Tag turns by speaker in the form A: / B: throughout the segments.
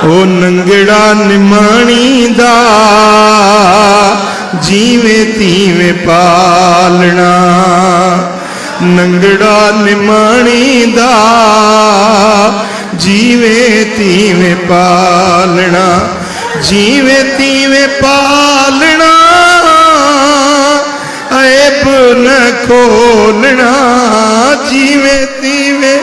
A: ओ नंगड़ा निमाणी दा जीवे तीवे पालना, नंगड़ा निमाणी दा जीवे तीवे पालना, जीवे तीवे पालना, ऐब न खोलना, जीवे तीवे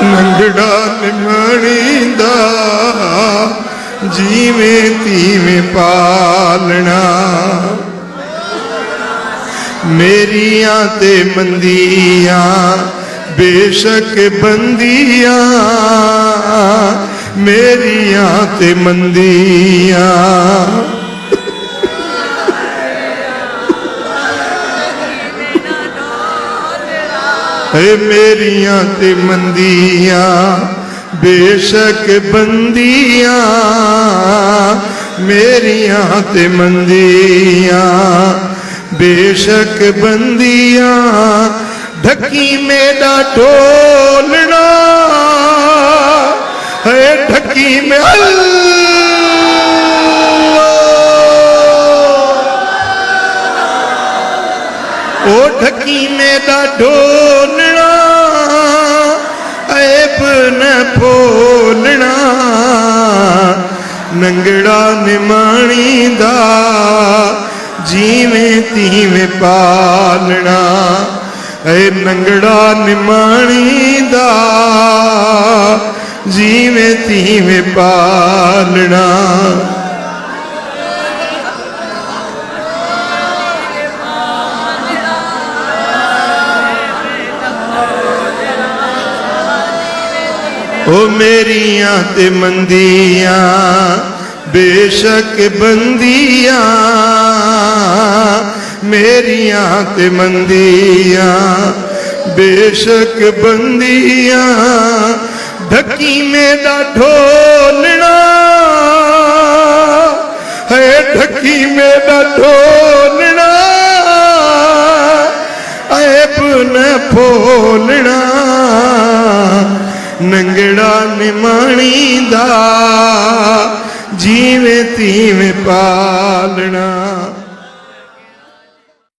A: नंगड़ा निमाणी दा जीवे तीवे पालना। मेरिया ते मंदिया बेशक बंदिया, मेरिया ते मंदिया, मेरिया ते मंदिया बेशक बंदिया, मेरिया ते मंदिया बेशक बंदिया, ढकी मेरा ढोलना है, ढकी में ओ ढकी मेरा ढोलना, ऐब न फोलना, नंगड़ा निमाणी दा जीवे तीवे पालना, ऐ नंगड़ा निमाणी दा जीवे तीवे पालना। ओ मेरिया ते मंदिया बेशक बंदिया, मेरिया ते मंदिया बेशक बंदिया, ढकी मेरा ढोलना है, ढकी मेरा ढोलना, ऐब न फोलना, नंगड़ा निमाणी दा जीवे तीवे पालना।